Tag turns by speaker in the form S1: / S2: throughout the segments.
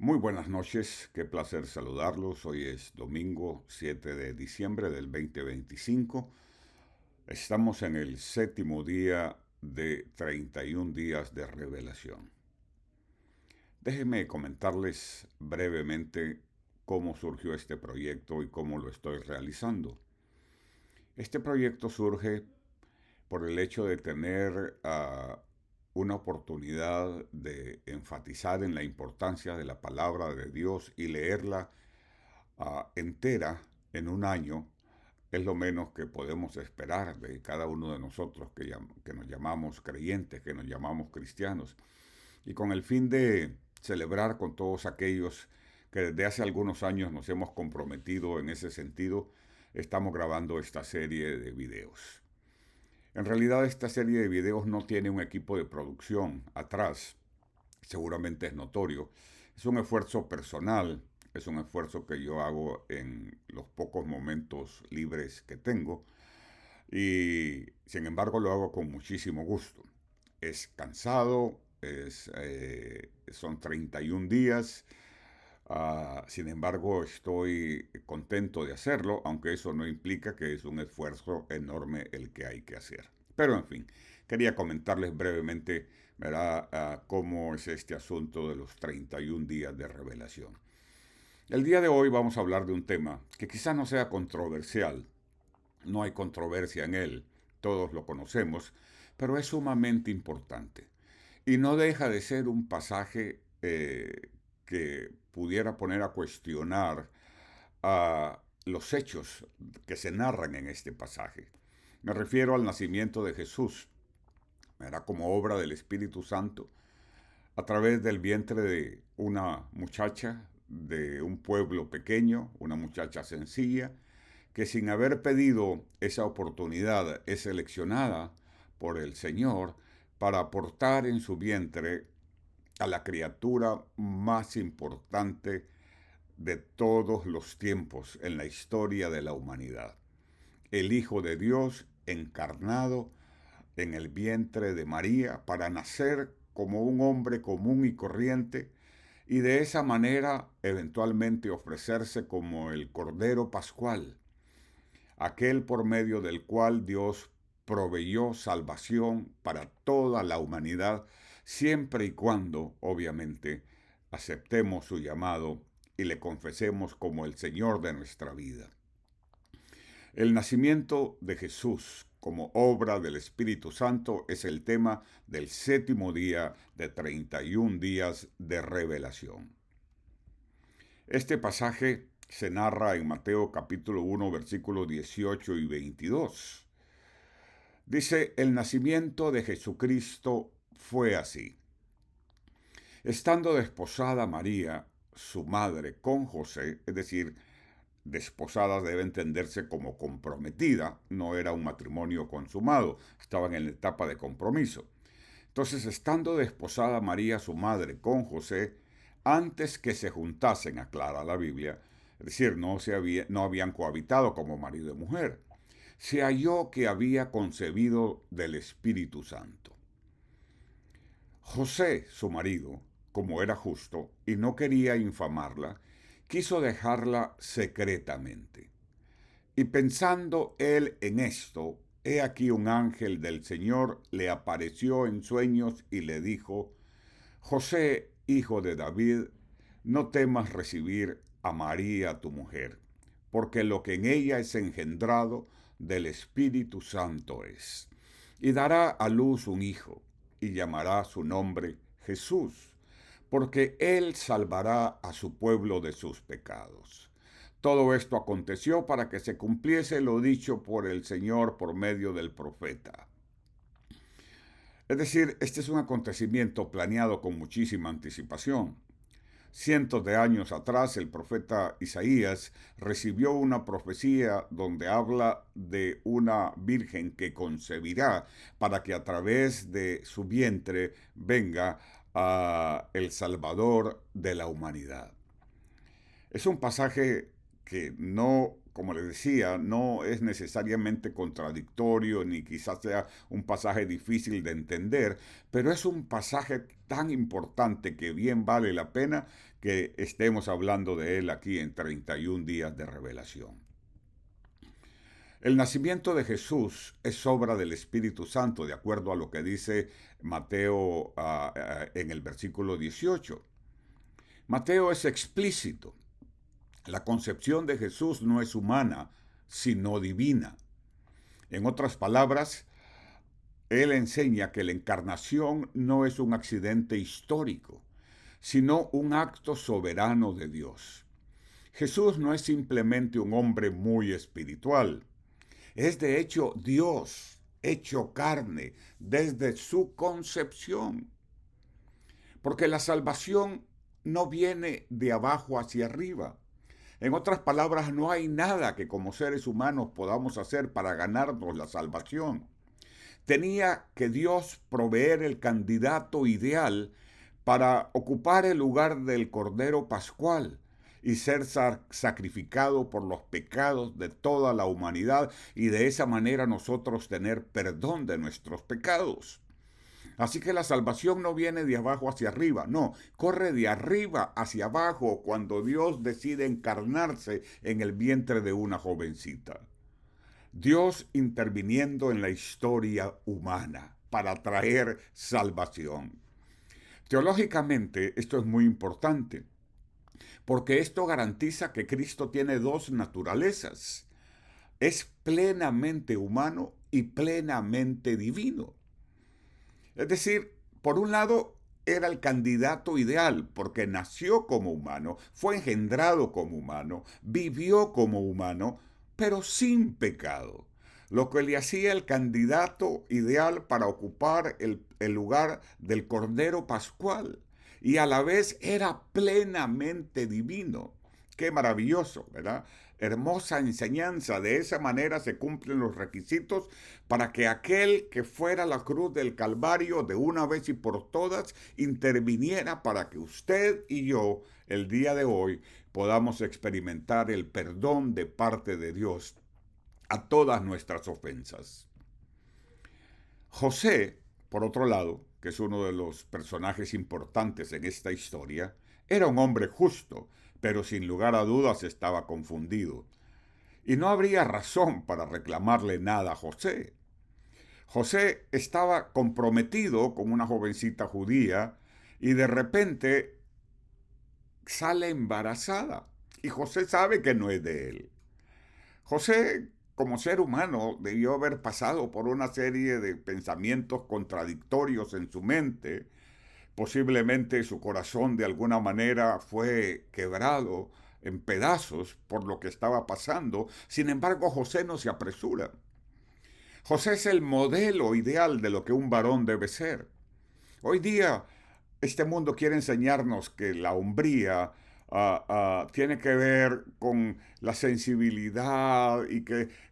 S1: Muy buenas noches, qué placer saludarlos. Hoy es domingo 7 de diciembre del 2025. Estamos en el séptimo día de 31 días de revelación. Déjenme comentarles brevemente cómo surgió este proyecto y cómo lo estoy realizando. Este proyecto surge por el hecho de tener una oportunidad de enfatizar en la importancia de la palabra de Dios y leerla entera en un año es lo menos que podemos esperar de cada uno de nosotros que nos llamamos creyentes, que nos llamamos cristianos. Y con el fin de celebrar con todos aquellos que desde hace algunos años nos hemos comprometido en ese sentido, estamos grabando esta serie de videos. En realidad esta serie de videos no tiene un equipo de producción atrás, seguramente es notorio. Es un esfuerzo personal, es un esfuerzo que yo hago en los pocos momentos libres que tengo y sin embargo lo hago con muchísimo gusto. Es cansado, son 31 días, sin embargo estoy contento de hacerlo, aunque eso no implica que es un esfuerzo enorme el que hay que hacer. Pero en fin, quería comentarles brevemente, ¿verdad?, cómo es este asunto de los 31 días de revelación. El día de hoy vamos a hablar de un tema que quizá no sea controversial, no hay controversia en él, todos lo conocemos, pero es sumamente importante. Y no deja de ser un pasaje que pudiera poner a cuestionar los hechos que se narran en este pasaje. Me refiero al nacimiento de Jesús. Era como obra del Espíritu Santo a través del vientre de una muchacha de un pueblo pequeño, una muchacha sencilla, que sin haber pedido esa oportunidad es seleccionada por el Señor para aportar en su vientre a la criatura más importante de todos los tiempos en la historia de la humanidad. El Hijo de Dios encarnado en el vientre de María para nacer como un hombre común y corriente y de esa manera eventualmente ofrecerse como el Cordero Pascual, aquel por medio del cual Dios proveyó salvación para toda la humanidad, siempre y cuando, obviamente, aceptemos su llamado y le confesemos como el Señor de nuestra vida. El nacimiento de Jesús como obra del Espíritu Santo es el tema del séptimo día de 31 días de revelación. Este pasaje se narra en Mateo capítulo 1, versículos 18 y 22. Dice, el nacimiento de Jesucristo fue así. Estando desposada María, su madre, con José, es decir, desposada debe entenderse como comprometida, no era un matrimonio consumado, estaban en la etapa de compromiso. Entonces, estando desposada María, su madre, con José, antes que se juntasen, aclara la Biblia, es decir, no habían cohabitado como marido y mujer, se halló que había concebido del Espíritu Santo. José, su marido, como era justo y no quería infamarla, quiso dejarla secretamente. Y pensando él en esto, he aquí un ángel del Señor le apareció en sueños y le dijo, José, hijo de David, no temas recibir a María tu mujer, porque lo que en ella es engendrado del Espíritu Santo es. Y dará a luz un hijo, y llamará su nombre Jesús, porque él salvará a su pueblo de sus pecados. Todo esto aconteció para que se cumpliese lo dicho por el Señor por medio del profeta. Es decir, este es un acontecimiento planeado con muchísima anticipación. Cientos de años atrás, el profeta Isaías recibió una profecía donde habla de una virgen que concebirá para que a través de su vientre venga el Salvador de la humanidad. Es un pasaje que no como les decía, no es necesariamente contradictorio ni quizás sea un pasaje difícil de entender, pero es un pasaje tan importante que bien vale la pena que estemos hablando de él aquí en 31 días de revelación. El nacimiento de Jesús es obra del Espíritu Santo, de acuerdo a lo que dice Mateo en el versículo 18. Mateo es explícito. La concepción de Jesús no es humana, sino divina. En otras palabras, él enseña que la encarnación no es un accidente histórico, sino un acto soberano de Dios. Jesús no es simplemente un hombre muy espiritual, es de hecho Dios hecho carne desde su concepción. Porque la salvación no viene de abajo hacia arriba. En otras palabras, no hay nada que como seres humanos podamos hacer para ganarnos la salvación. Tenía que Dios proveer el candidato ideal para ocupar el lugar del Cordero Pascual y ser sacrificado por los pecados de toda la humanidad y de esa manera nosotros tener perdón de nuestros pecados. Así que la salvación no viene de abajo hacia arriba, no, corre de arriba hacia abajo cuando Dios decide encarnarse en el vientre de una jovencita. Dios interviniendo en la historia humana para traer salvación. Teológicamente esto es muy importante, porque esto garantiza que Cristo tiene dos naturalezas. Es plenamente humano y plenamente divino. Es decir, por un lado, era el candidato ideal porque nació como humano, fue engendrado como humano, vivió como humano, pero sin pecado, lo que le hacía el candidato ideal para ocupar el lugar del Cordero Pascual. Y a la vez era plenamente divino. Qué maravilloso, ¿verdad? Hermosa enseñanza. De esa manera se cumplen los requisitos para que aquel que fuera a la cruz del Calvario de una vez y por todas interviniera para que usted y yo el día de hoy podamos experimentar el perdón de parte de Dios a todas nuestras ofensas. José, por otro lado, que es uno de los personajes importantes en esta historia, era un hombre justo, pero sin lugar a dudas estaba confundido. Y no habría razón para reclamarle nada a José. José estaba comprometido con una jovencita judía y de repente sale embarazada. Y José sabe que no es de él. José, como ser humano, debió haber pasado por una serie de pensamientos contradictorios en su mente. Posiblemente su corazón de alguna manera fue quebrado en pedazos por lo que estaba pasando. Sin embargo, José no se apresura. José es el modelo ideal de lo que un varón debe ser. Hoy día, este mundo quiere enseñarnos que la hombría tiene que ver con la sensibilidad y que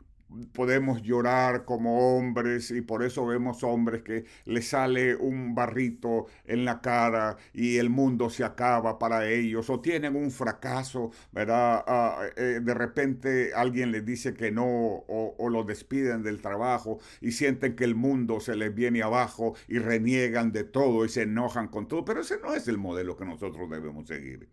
S1: podemos llorar como hombres y por eso vemos hombres que les sale un barrito en la cara y el mundo se acaba para ellos o tienen un fracaso, ¿verdad? De repente alguien les dice que no o los despiden del trabajo y sienten que el mundo se les viene abajo y reniegan de todo y se enojan con todo, pero ese no es el modelo que nosotros debemos seguir.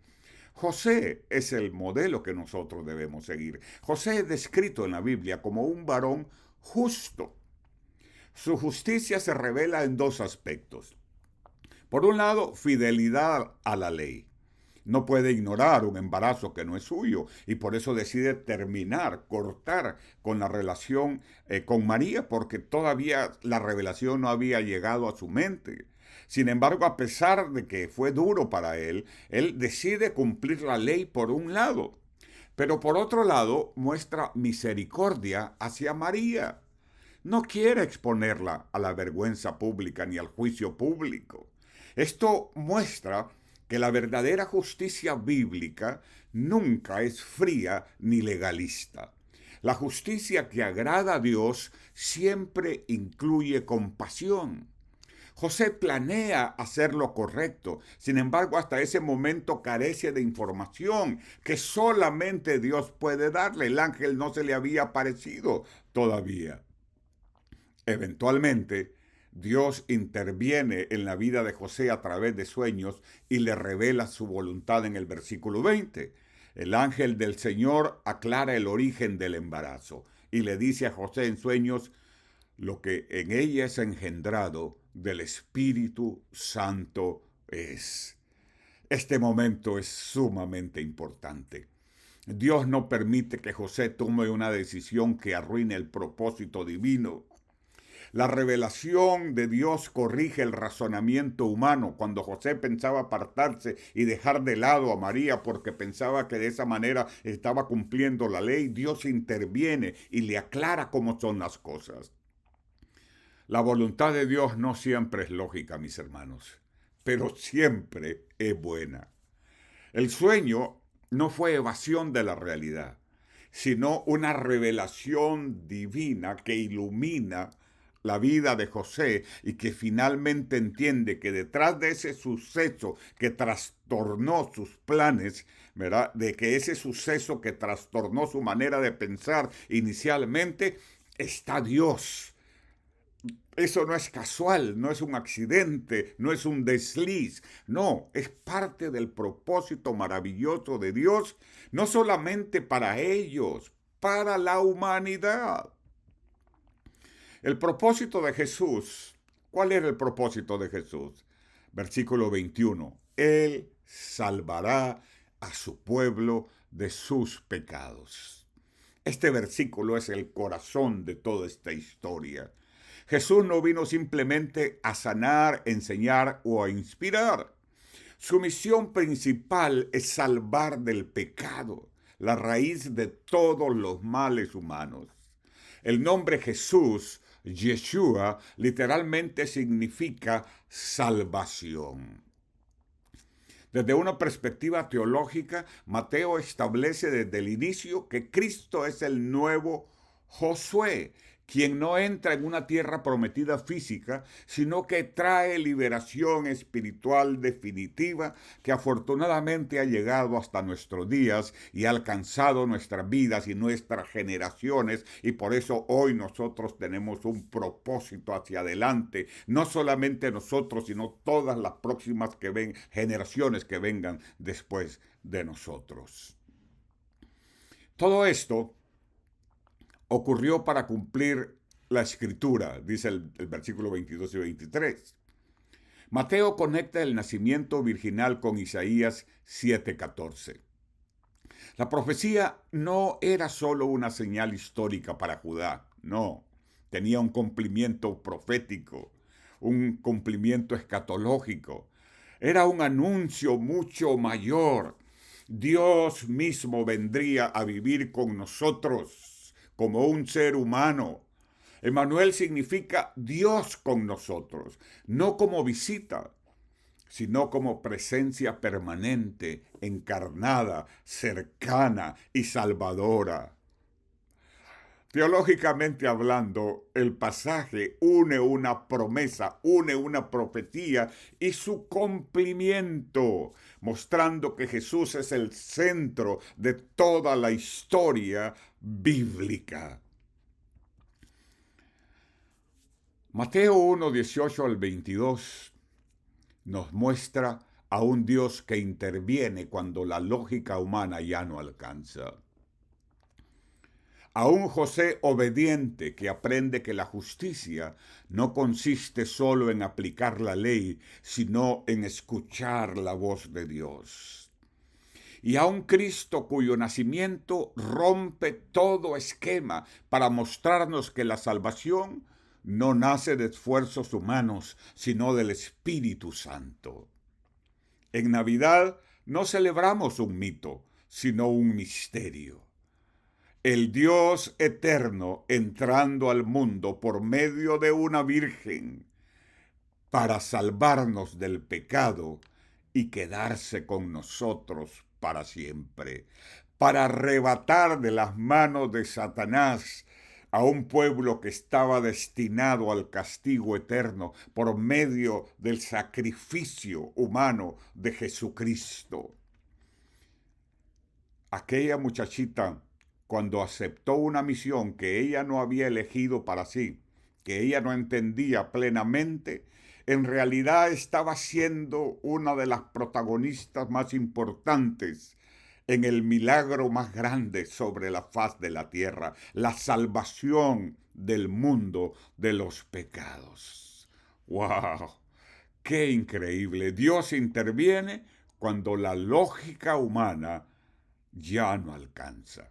S1: José es el modelo que nosotros debemos seguir. José es descrito en la Biblia como un varón justo. Su justicia se revela en dos aspectos. Por un lado, fidelidad a la ley. No puede ignorar un embarazo que no es suyo y por eso decide terminar, cortar con la relación con María porque todavía la revelación no había llegado a su mente. Sin embargo, a pesar de que fue duro para él decide cumplir la ley por un lado, pero por otro lado muestra misericordia hacia María. No quiere exponerla a la vergüenza pública ni al juicio público. Esto muestra que la verdadera justicia bíblica nunca es fría ni legalista. La justicia que agrada a Dios siempre incluye compasión. José planea hacer lo correcto, sin embargo, hasta ese momento carece de información que solamente Dios puede darle. El ángel no se le había aparecido todavía. Eventualmente, Dios interviene en la vida de José a través de sueños y le revela su voluntad en el versículo 20. El ángel del Señor aclara el origen del embarazo y le dice a José en sueños: lo que en ella es engendrado del Espíritu Santo es. Este momento es sumamente importante. Dios no permite que José tome una decisión que arruine el propósito divino. La revelación de Dios corrige el razonamiento humano. Cuando José pensaba apartarse y dejar de lado a María porque pensaba que de esa manera estaba cumpliendo la ley, Dios interviene y le aclara cómo son las cosas. La voluntad de Dios no siempre es lógica, mis hermanos, pero siempre es buena. El sueño no fue evasión de la realidad, sino una revelación divina que ilumina la vida de José y que finalmente entiende que detrás de ese suceso que trastornó sus planes, ¿verdad? De que ese suceso que trastornó su manera de pensar inicialmente, está Dios. Eso no es casual, no es un accidente, no es un desliz, no, es parte del propósito maravilloso de Dios, no solamente para ellos, para la humanidad. El propósito de Jesús, ¿cuál era el propósito de Jesús? Versículo 21, Él salvará a su pueblo de sus pecados. Este versículo es el corazón de toda esta historia. Jesús no vino simplemente a sanar, enseñar o a inspirar. Su misión principal es salvar del pecado, la raíz de todos los males humanos. El nombre Jesús, Yeshua, literalmente significa salvación. Desde una perspectiva teológica, Mateo establece desde el inicio que Cristo es el nuevo Josué, quien no entra en una tierra prometida física, sino que trae liberación espiritual definitiva que afortunadamente ha llegado hasta nuestros días y ha alcanzado nuestras vidas y nuestras generaciones, y por eso hoy nosotros tenemos un propósito hacia adelante, no solamente nosotros, sino todas las próximas generaciones que vengan después de nosotros. Todo esto ocurrió para cumplir la escritura, dice el versículo 22 y 23. Mateo conecta el nacimiento virginal con Isaías 7:14. La profecía no era solo una señal histórica para Judá, no, tenía un cumplimiento profético, un cumplimiento escatológico. Era un anuncio mucho mayor. Dios mismo vendría a vivir con nosotros como un ser humano. Emmanuel significa Dios con nosotros, no como visita, sino como presencia permanente, encarnada, cercana y salvadora. Teológicamente hablando, el pasaje une una promesa, une una profecía y su cumplimiento, mostrando que Jesús es el centro de toda la historia bíblica. Mateo 1, 18 al 22 nos muestra a un Dios que interviene cuando la lógica humana ya no alcanza. A un José obediente que aprende que la justicia no consiste solo en aplicar la ley, sino en escuchar la voz de Dios. Y a un Cristo cuyo nacimiento rompe todo esquema para mostrarnos que la salvación no nace de esfuerzos humanos, sino del Espíritu Santo. En Navidad no celebramos un mito, sino un misterio. El Dios eterno entrando al mundo por medio de una virgen para salvarnos del pecado y quedarse con nosotros para siempre, para arrebatar de las manos de Satanás a un pueblo que estaba destinado al castigo eterno por medio del sacrificio humano de Jesucristo. Aquella muchachita, cuando aceptó una misión que ella no había elegido para sí, que ella no entendía plenamente, en realidad estaba siendo una de las protagonistas más importantes en el milagro más grande sobre la faz de la tierra, la salvación del mundo de los pecados. ¡Wow! ¡Qué increíble! Dios interviene cuando la lógica humana ya no alcanza.